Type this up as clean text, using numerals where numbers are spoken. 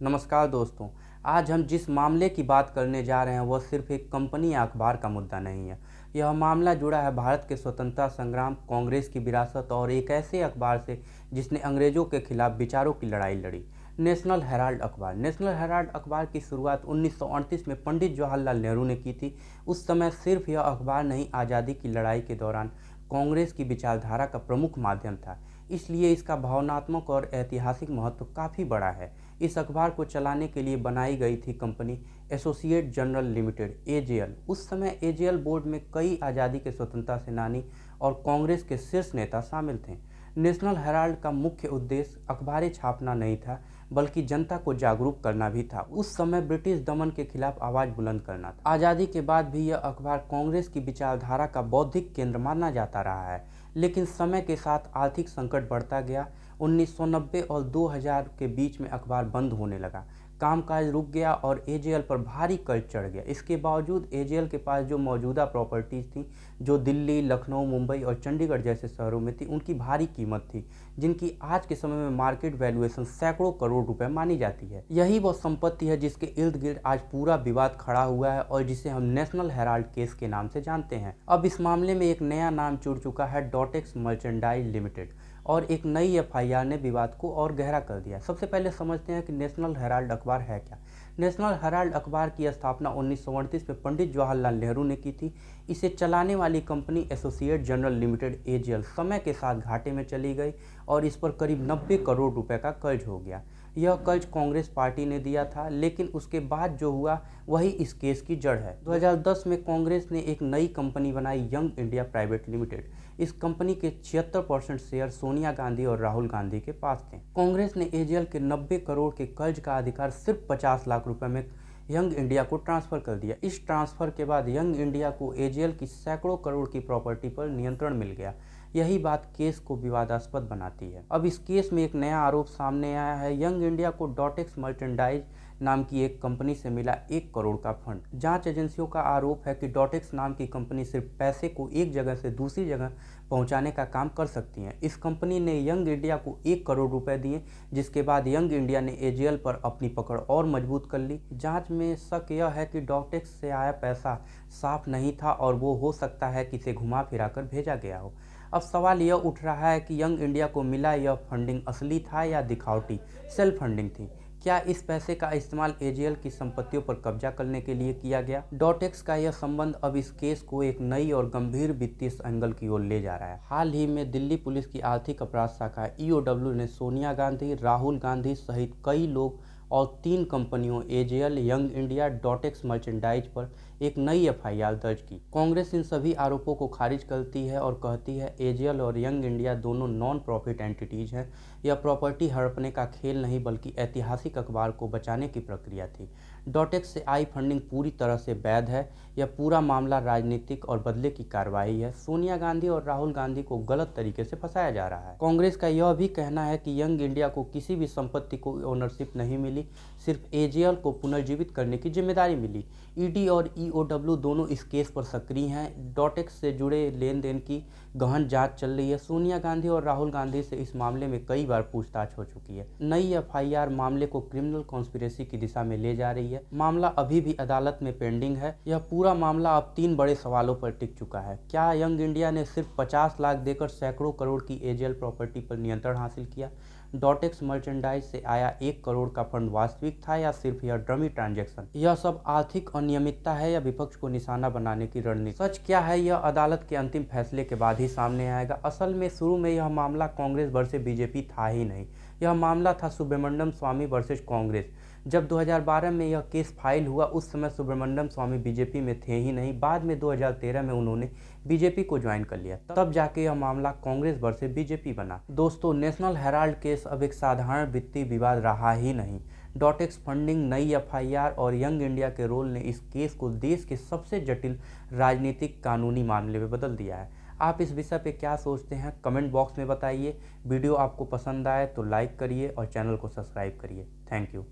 नमस्कार दोस्तों। आज हम जिस मामले की बात करने जा रहे हैं वह सिर्फ एक कंपनी या अखबार का मुद्दा नहीं है। यह मामला जुड़ा है भारत के स्वतंत्रता संग्राम, कांग्रेस की विरासत और एक ऐसे अखबार से जिसने अंग्रेजों के खिलाफ विचारों की लड़ाई लड़ी। नेशनल हेराल्ड अखबार। नेशनल हेराल्ड अखबार की शुरुआत 1938 में पंडित जवाहरलाल नेहरू ने की थी। उस समय सिर्फ यह अखबार नहीं, आज़ादी की लड़ाई के दौरान कांग्रेस की विचारधारा का प्रमुख माध्यम था, इसलिए इसका भावनात्मक और ऐतिहासिक महत्व काफ़ी बड़ा है। इस अखबार को चलाने के लिए बनाई गई थी company associate general limited (AJL). उस समय एजेएल बोर्ड में कई आज़ादी के स्वतंत्रता सेनानी और कांग्रेस के शीर्ष नेता शामिल थे। नेशनल हेराल्ड का मुख्य उद्देश्य अखबारें छापना नहीं था, बल्कि जनता को जागरूक करना भी था। उस समय ब्रिटिश दमन के खिलाफ आवाज़ बुलंद करना था। आज़ादी के बाद भी यह अखबार कांग्रेस की विचारधारा का बौद्धिक केंद्र माना जाता रहा है, लेकिन समय के साथ आर्थिक संकट बढ़ता गया। 1990 और 2000 के बीच में अखबार बंद होने लगा, कामकाज रुक गया और एजेएल पर भारी कर्ज चढ़ गया। इसके बावजूद एजेएल के पास जो मौजूदा प्रॉपर्टीज़ थी, जो दिल्ली, लखनऊ, मुंबई और चंडीगढ़ जैसे शहरों में थी, उनकी भारी कीमत थी, जिनकी आज के समय में मार्केट वैल्यूएशन सैकड़ों करोड़ रुपए मानी जाती है। यही वो संपत्ति है जिसके इर्द गिर्द आज पूरा विवाद खड़ा हुआ है और जिसे हम नेशनल हेराल्ड केस के नाम से जानते हैं। अब इस मामले में एक नया नाम जुड़ चुका है, डॉटेक्स मर्चेंडाइज लिमिटेड, और एक नई एफआईआर ने विवाद को और गहरा कर दिया। सबसे पहले समझते हैं कि नेशनल हेराल्ड अखबार है क्या। नेशनल हेराल्ड अखबार की स्थापना 1938 में पंडित जवाहरलाल नेहरू ने की थी। इसे चलाने वाली company associate general limited (AJL) समय के साथ घाटे में चली गई और इस पर करीब 90 करोड़ रुपए का कर्ज हो गया। यह कर्ज कांग्रेस पार्टी ने दिया था, लेकिन उसके बाद जो हुआ वही इस केस की जड़ है। 2010 में कांग्रेस ने एक नई कंपनी बनाई, यंग इंडिया प्राइवेट लिमिटेड। इस कंपनी के 76% शेयर सोनिया गांधी और राहुल गांधी के पास थे। कांग्रेस ने एजेएल के 90 करोड़ के कर्ज का अधिकार सिर्फ 50 लाख रुपए में यंग इंडिया को ट्रांसफर कर दिया। इस ट्रांसफर के बाद यंग इंडिया को एजेएल की सैकड़ों करोड़ की प्रॉपर्टी पर नियंत्रण मिल गया। यही बात केस को विवादास्पद बनाती है। अब इस केस में एक नया आरोप सामने आया है। यंग इंडिया को डॉटेक्स मर्चेंडाइज नाम की एक कंपनी से मिला 1 करोड़ का फंड। जांच एजेंसियों का आरोप है कि डॉटेक्स नाम की कंपनी सिर्फ पैसे को एक जगह से दूसरी जगह पहुंचाने का काम कर सकती है। इस कंपनी ने यंग इंडिया को 1 करोड़ रुपए दिए, जिसके बाद यंग इंडिया ने एजेएल पर अपनी पकड़ और मजबूत कर ली। जांच में शक यह है कि डॉटेक्स से आया पैसा साफ नहीं था और वो हो सकता है कि इसे घुमा फिरा कर भेजा गया हो। अब सवाल यह उठ रहा है कि यंग इंडिया को मिला यह फंडिंग असली था या दिखावटी सेल्फ फंडिंग थी। क्या इस पैसे का इस्तेमाल एजेएल की संपत्तियों पर कब्जा करने के लिए किया गया? डॉटेक्स का यह संबंध अब इस केस को एक नई और गंभीर वित्तीय एंगल की ओर ले जा रहा है। हाल ही में दिल्ली पुलिस की आर्थिक अपराध शाखा ईओडब्ल्यू ने सोनिया गांधी, राहुल गांधी सहित कई लोग और 3 कंपनियों एजेएल, यंग इंडिया, डॉटेक्स मर्चेंडाइज पर एक नई एफआईआर दर्ज की। कांग्रेस इन सभी आरोपों को खारिज करती है और कहती है एजेएल और यंग इंडिया दोनों नॉन प्रॉफिट एंटिटीज हैं। यह प्रॉपर्टी हड़पने का खेल नहीं, बल्कि ऐतिहासिक अखबार को बचाने की प्रक्रिया थी। डॉटेक्स से आई फंडिंग पूरी तरह से वैध है। यह पूरा मामला राजनीतिक और बदले की कार्रवाई है। सोनिया गांधी और राहुल गांधी को गलत तरीके से फंसाया जा रहा है। कांग्रेस का यह भी कहना है कि यंग इंडिया को किसी भी संपत्ति को ओनरशिप नहीं मिली, सिर्फ एजेएल को पुनर्जीवित करने की जिम्मेदारी मिली। ईडी और ईओडब्ल्यू दोनों इस केस पर सक्रिय हैं। डॉटेक्स से जुड़े लेन देन की गहन जांच चल रही है। सोनिया गांधी और राहुल गांधी से इस मामले में कई बार पूछताछ हो चुकी है। नई एफआईआर मामले को क्रिमिनल कॉन्स्पिरेसी की दिशा में ले जा रही है। मामला अभी भी अदालत में पेंडिंग है। यह पूरा मामला अब 3 बड़े सवालों पर टिक चुका है। क्या यंग इंडिया ने सिर्फ 50 लाख देकर सैकड़ों करोड़ की एजेएल प्रॉपर्टी पर नियंत्रण हासिल किया? डॉटेक्स मर्चेंडाइज से आया 1 करोड़ का फंड वास्तविक था या सिर्फ यह डमी ट्रांजैक्शन? यह सब आर्थिक अनियमितता है या विपक्ष को निशाना बनाने की रणनीति? सच क्या है, यह अदालत के अंतिम फैसले के बाद ही सामने आएगा। असल में शुरू में यह मामला कांग्रेस वर्सेस बीजेपी था ही नहीं। यह मामला था सुब्रमण्यम स्वामी वर्सेस कांग्रेस। जब 2012 में यह केस फाइल हुआ, उस समय सुब्रमण्यम स्वामी बीजेपी में थे ही नहीं। बाद में 2013 में उन्होंने बीजेपी को ज्वाइन कर लिया, तब जाके यह मामला कांग्रेस वर्सेस बीजेपी बना। दोस्तों, नेशनल हेराल्ड केस अब एक साधारण वित्तीय विवाद रहा ही नहीं। डॉटेक्स फंडिंग, नई एफआईआर और यंग इंडिया के रोल ने इस केस को देश के सबसे जटिल राजनीतिक कानूनी मामले में बदल दिया है। आप इस विषय पे क्या सोचते हैं, कमेंट बॉक्स में बताइए। वीडियो आपको पसंद आए तो लाइक करिए और चैनल को सब्सक्राइब करिए। Thank you.